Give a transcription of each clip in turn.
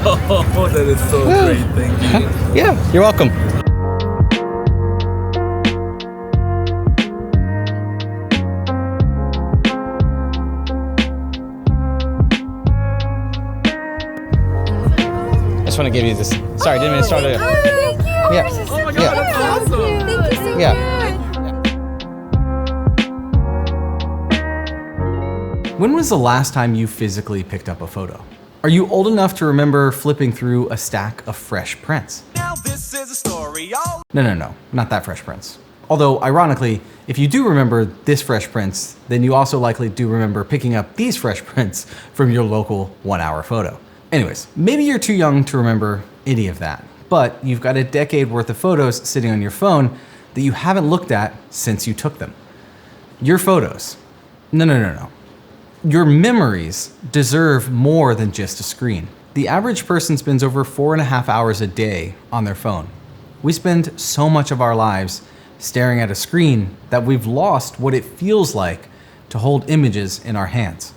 Oh, that is so great. Thank you. Yeah, you're welcome. I just want to give you this. Sorry, didn't mean to start it. Thank you. Yeah. Oh my God, that's awesome. Thank you so Yeah. much. When was the last time you physically picked up a photo? Are you old enough to remember flipping through a stack of fresh prints? Now this is a story all No, not that Fresh Prince. Although, ironically, if you do remember this Fresh Prince, then you also likely do remember picking up these Fresh Prints from your local 1-hour photo. Anyways, maybe you're too young to remember any of that, but you've got a decade worth of photos sitting on your phone that you haven't looked at since you took them. Your photos. No. Your memories deserve more than just a screen. The average person spends over 4.5 hours a day on their phone. We spend so much of our lives staring at a screen that we've lost what it feels like to hold images in our hands.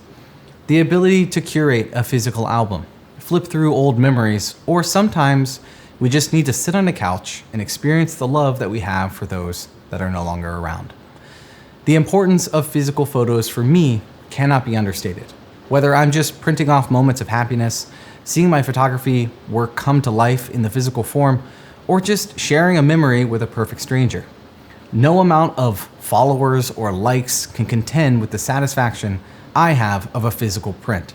The ability to curate a physical album, flip through old memories, or sometimes we just need to sit on a couch and experience the love that we have for those that are no longer around. The importance of physical photos for me cannot be understated. Whether I'm just printing off moments of happiness, seeing my photography work come to life in the physical form, or just sharing a memory with a perfect stranger. No amount of followers or likes can contend with the satisfaction I have of a physical print,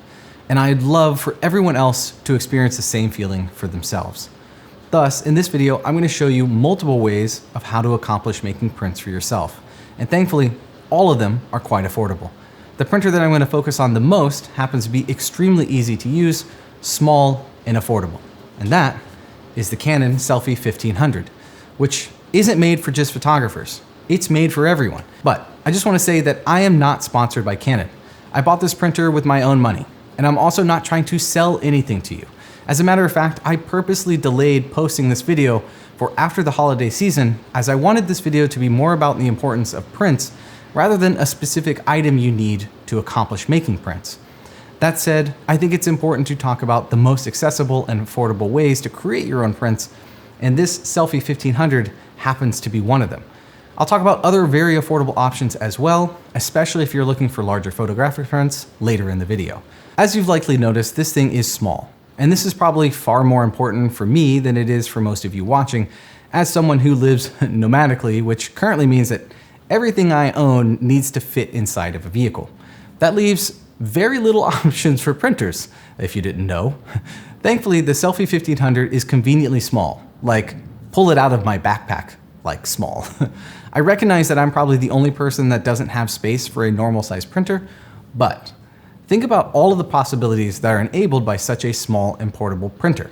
and I'd love for everyone else to experience the same feeling for themselves. Thus, in this video, I'm going to show you multiple ways of how to accomplish making prints for yourself, and thankfully, all of them are quite affordable. The printer that I'm going to focus on the most happens to be extremely easy to use, small, and affordable, and that is the Canon Selphy 1500, which isn't made for just photographers. It's made for everyone. But I just want to say that I am not sponsored by Canon. I bought this printer with my own money, and I'm also not trying to sell anything to you. As a matter of fact, I purposely delayed posting this video for after the holiday season, as I wanted this video to be more about the importance of prints rather than a specific item you need to accomplish making prints. That said, I think it's important to talk about the most accessible and affordable ways to create your own prints, and this Selphy 1500 happens to be one of them. I'll talk about other very affordable options as well, especially if you're looking for larger photographic prints later in the video. As you've likely noticed, this thing is small, and this is probably far more important for me than it is for most of you watching, as someone who lives nomadically, which currently means that everything I own needs to fit inside of a vehicle. That leaves very little options for printers, if you didn't know. Thankfully, the Selphy 1500 is conveniently small, like pull it out of my backpack, like small. I recognize that I'm probably the only person that doesn't have space for a normal size printer, but think about all of the possibilities that are enabled by such a small and portable printer.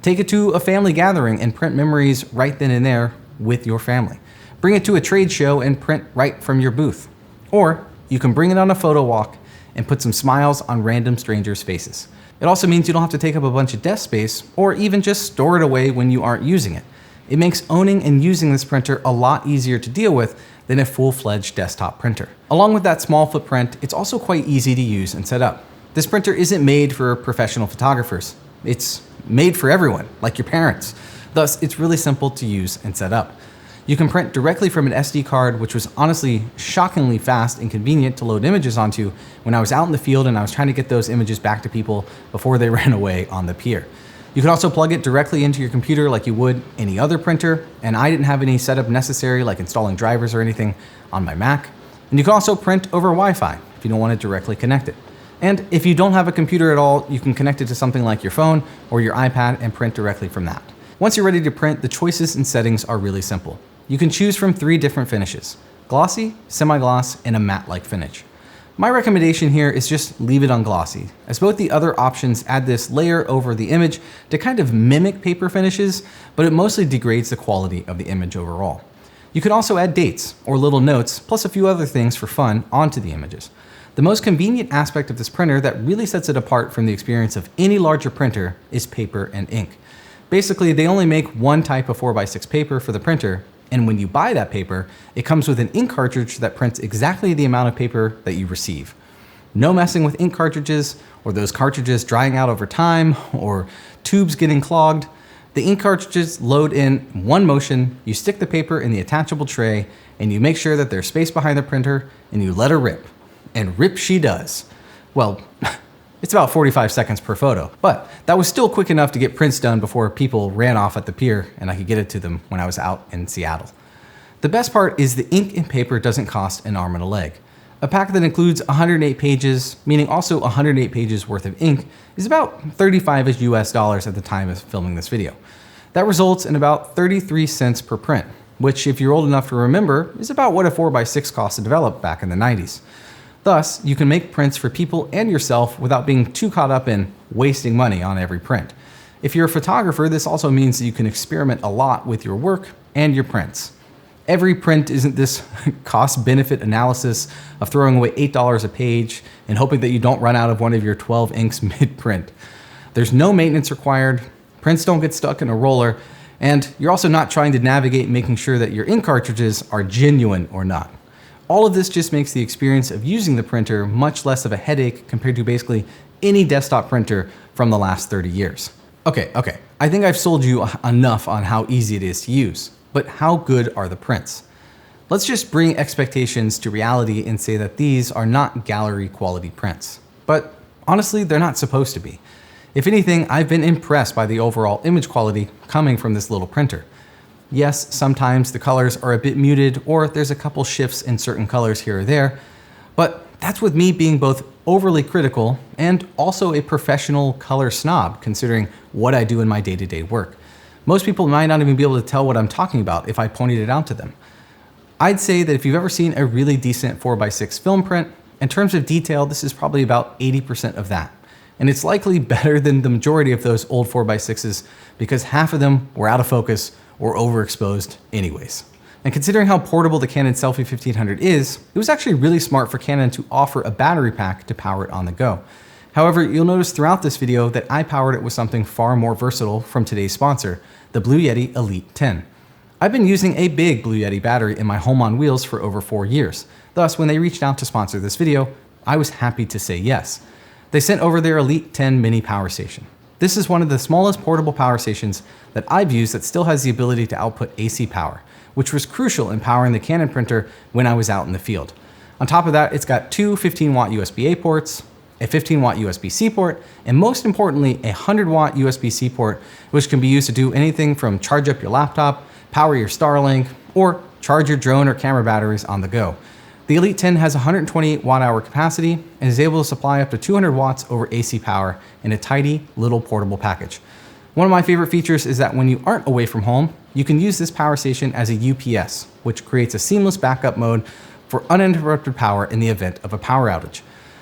Take it to a family gathering and print memories right then and there with your family. Bring it to a trade show and print right from your booth. Or you can bring it on a photo walk and put some smiles on random strangers' faces. It also means you don't have to take up a bunch of desk space or even just store it away when you aren't using it. It makes owning and using this printer a lot easier to deal with than a full-fledged desktop printer. Along with that small footprint, it's also quite easy to use and set up. This printer isn't made for professional photographers. It's made for everyone, like your parents. Thus, it's really simple to use and set up. You can print directly from an SD card, which was honestly shockingly fast and convenient to load images onto when I was out in the field and I was trying to get those images back to people before they ran away on the pier. You can also plug it directly into your computer like you would any other printer, and I didn't have any setup necessary like installing drivers or anything on my Mac. And you can also print over Wi-Fi if you don't want to directly connect it. And if you don't have a computer at all, you can connect it to something like your phone or your iPad and print directly from that. Once you're ready to print, the choices and settings are really simple. You can choose from 3 different finishes: glossy, semi-gloss, and a matte-like finish. My recommendation here is just leave it on glossy, as both the other options add this layer over the image to kind of mimic paper finishes, but it mostly degrades the quality of the image overall. You can also add dates or little notes, plus a few other things for fun onto the images. The most convenient aspect of this printer that really sets it apart from the experience of any larger printer is paper and ink. Basically, they only make one type of 4x6 paper for the printer, and when you buy that paper, it comes with an ink cartridge that prints exactly the amount of paper that you receive. No messing with ink cartridges, or those cartridges drying out over time, or tubes getting clogged. The ink cartridges load in one motion, you stick the paper in the attachable tray, and you make sure that there's space behind the printer, and you let her rip. And rip she does. Well, it's about 45 seconds per photo, but that was still quick enough to get prints done before people ran off at the pier and I could get it to them when I was out in Seattle. The best part is the ink and paper doesn't cost an arm and a leg. A pack that includes 108 pages, meaning also 108 pages worth of ink, is about 35-ish US dollars at the time of filming this video. That results in about 33 cents per print, which if you're old enough to remember, is about what a 4x6 cost to develop back in the 90s. Thus, you can make prints for people and yourself without being too caught up in wasting money on every print. If you're a photographer, this also means that you can experiment a lot with your work and your prints. Every print isn't this cost-benefit analysis of throwing away $8 a page and hoping that you don't run out of one of your 12 inks mid-print. There's no maintenance required, prints don't get stuck in a roller, and you're also not trying to navigate making sure that your ink cartridges are genuine or not. All of this just makes the experience of using the printer much less of a headache compared to basically any desktop printer from the last 30 years. Okay, I think I've sold you enough on how easy it is to use, but how good are the prints? Let's just bring expectations to reality and say that these are not gallery quality prints. But honestly, they're not supposed to be. If anything, I've been impressed by the overall image quality coming from this little printer. Yes, sometimes the colors are a bit muted or there's a couple shifts in certain colors here or there, but that's with me being both overly critical and also a professional color snob considering what I do in my day-to-day work. Most people might not even be able to tell what I'm talking about if I pointed it out to them. I'd say that if you've ever seen a really decent 4x6 film print, in terms of detail, this is probably about 80% of that. And it's likely better than the majority of those old 4x6s because half of them were out of focus or overexposed anyways. And considering how portable the Canon Selphy 1500 is, it was actually really smart for Canon to offer a battery pack to power it on the go. However, you'll notice throughout this video that I powered it with something far more versatile from today's sponsor, the Blue Yeti Elite 10. I've been using a big Blue Yeti battery in my home on wheels for over 4 years. Thus, when they reached out to sponsor this video, I was happy to say yes. They sent over their Elite 10 mini power station. This is one of the smallest portable power stations that I've used that still has the ability to output AC power, which was crucial in powering the Canon printer when I was out in the field. On top of that, it's got two 15-watt USB-A ports, a 15-watt USB-C port, and most importantly, a 100-watt USB-C port, which can be used to do anything from charge up your laptop, power your Starlink, or charge your drone or camera batteries on the go. The Elite 10 has 128 watt-hour capacity and is able to supply up to 200 watts over AC power in a tidy little portable package. One of my favorite features is that when you aren't away from home, you can use this power station as a UPS, which creates a seamless backup mode for uninterrupted power in the event of a power outage.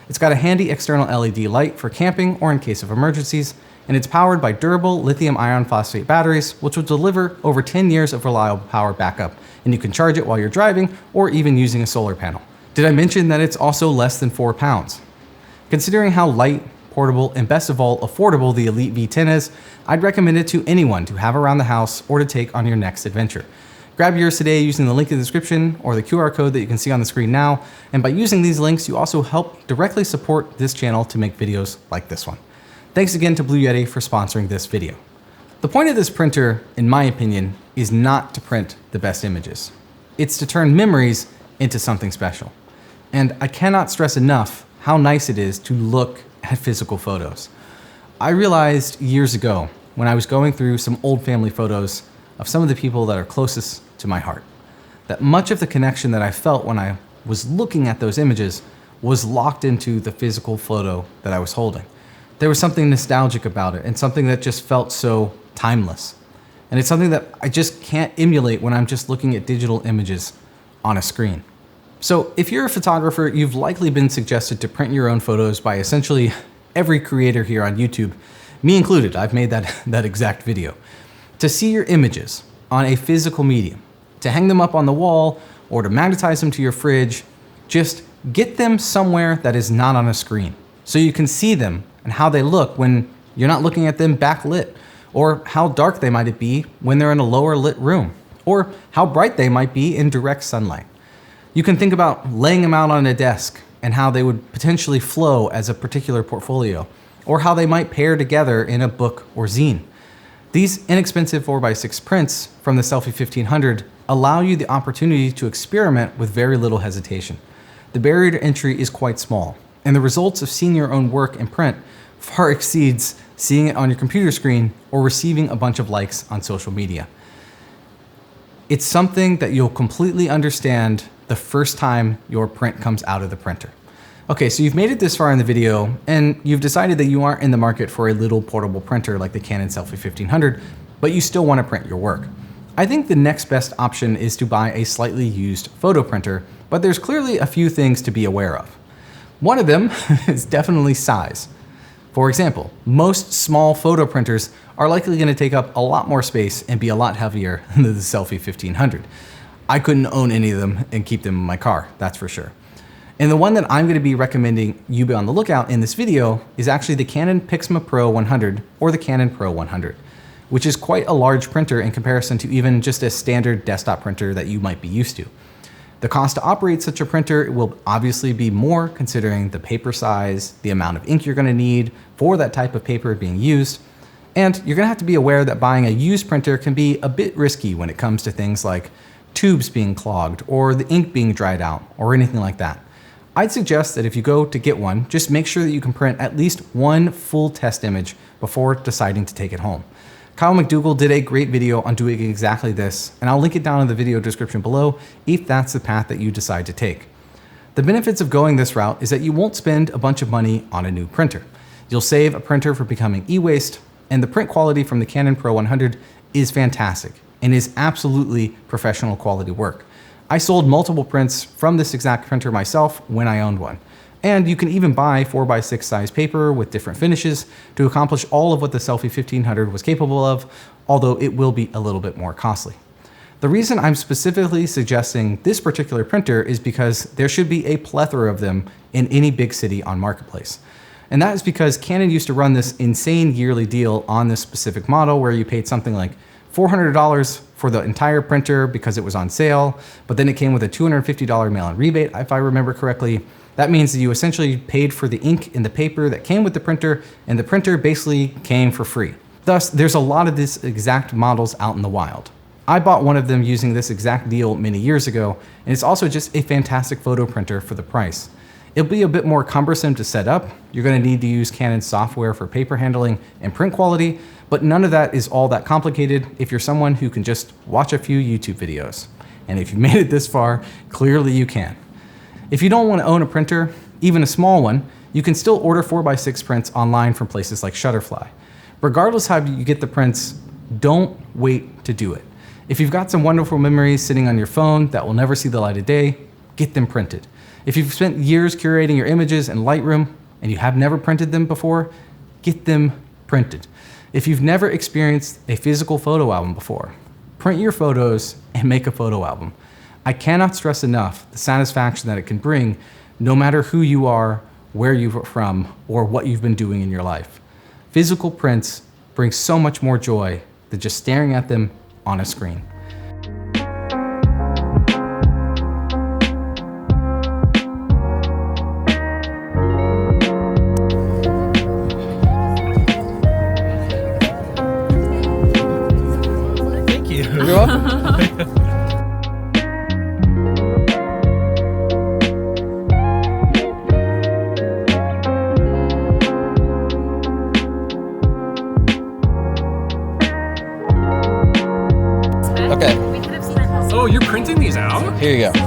It's got a handy external LED light for camping or in case of emergencies, and it's powered by durable lithium iron phosphate batteries, which will deliver over 10 years of reliable power backup, and you can charge it while you're driving or even using a solar panel. Did I mention that it's also less than 4 pounds? Considering how light, portable, and best of all, affordable the Elite V10 is, I'd recommend it to anyone to have around the house or to take on your next adventure. Grab yours today using the link in the description or the QR code that you can see on the screen now, and by using these links, you also help directly support this channel to make videos like this one. Thanks again to Blue Yeti for sponsoring this video. The point of this printer, in my opinion, is not to print the best images. It's to turn memories into something special. And I cannot stress enough how nice it is to look at physical photos. I realized years ago when I was going through some old family photos of some of the people that are closest to my heart, that much of the connection that I felt when I was looking at those images was locked into the physical photo that I was holding. There was something nostalgic about it and something that just felt so timeless. And it's something that I just can't emulate when I'm just looking at digital images on a screen. So if you're a photographer, you've likely been suggested to print your own photos by essentially every creator here on YouTube, me included. I've made that exact video. To see your images on a physical medium, to hang them up on the wall or to magnetize them to your fridge, just get them somewhere that is not on a screen so you can see them and how they look when you're not looking at them backlit, or how dark they might be when they're in a lower lit room, or how bright they might be in direct sunlight. You can think about laying them out on a desk and how they would potentially flow as a particular portfolio, or how they might pair together in a book or zine. These inexpensive 4x6 prints from the Selphy 1500 allow you the opportunity to experiment with very little hesitation. The barrier to entry is quite small, and the results of seeing your own work in print far exceeds seeing it on your computer screen or receiving a bunch of likes on social media. It's something that you'll completely understand the first time your print comes out of the printer. Okay, so you've made it this far in the video, and you've decided that you aren't in the market for a little portable printer like the Canon Selphy 1500, but you still want to print your work. I think the next best option is to buy a slightly used photo printer, but there's clearly a few things to be aware of. One of them is definitely size. For example, most small photo printers are likely going to take up a lot more space and be a lot heavier than the Selphy 1500. I couldn't own any of them and keep them in my car, that's for sure. And the one that I'm going to be recommending you be on the lookout in this video is actually the Canon Pixma Pro 100 or the Canon Pro 100, which is quite a large printer in comparison to even just a standard desktop printer that you might be used to. The cost to operate such a printer will obviously be more considering the paper size, the amount of ink you're going to need for that type of paper being used, and you're going to have to be aware that buying a used printer can be a bit risky when it comes to things like tubes being clogged or the ink being dried out or anything like that. I'd suggest that if you go to get one, just make sure that you can print at least one full test image before deciding to take it home. Kyle McDougall did a great video on doing exactly this, and I'll link it down in the video description below if that's the path that you decide to take. The benefits of going this route is that you won't spend a bunch of money on a new printer. You'll save a printer from becoming e-waste, and the print quality from the Canon Pro 100 is fantastic and is absolutely professional quality work. I sold multiple prints from this exact printer myself when I owned one. And you can even buy 4x6 size paper with different finishes to accomplish all of what the Selphy 1500 was capable of, although it will be a little bit more costly. The reason I'm specifically suggesting this particular printer is because there should be a plethora of them in any big city on Marketplace. And that is because Canon used to run this insane yearly deal on this specific model where you paid something like $400 for the entire printer because it was on sale, but then it came with a $250 mail-in rebate, if I remember correctly. That means that you essentially paid for the ink in the paper that came with the printer, and the printer basically came for free. Thus, there's a lot of these exact models out in the wild. I bought one of them using this exact deal many years ago, and it's also just a fantastic photo printer for the price. It'll be a bit more cumbersome to set up. You're going to need to use Canon software for paper handling and print quality, but none of that is all that complicated if you're someone who can just watch a few YouTube videos. And if you made it this far, clearly you can. If you don't want to own a printer, even a small one, you can still order 4x6 prints online from places like Shutterfly. Regardless how you get the prints, don't wait to do it. If you've got some wonderful memories sitting on your phone that will never see the light of day, get them printed. If you've spent years curating your images in Lightroom and you have never printed them before, get them printed. If you've never experienced a physical photo album before, print your photos and make a photo album. I cannot stress enough the satisfaction that it can bring no matter who you are, where you're from, or what you've been doing in your life. Physical prints bring so much more joy than just staring at them on a screen. Thank you. You're welcome. Okay, Oh, you're printing these out? here you go.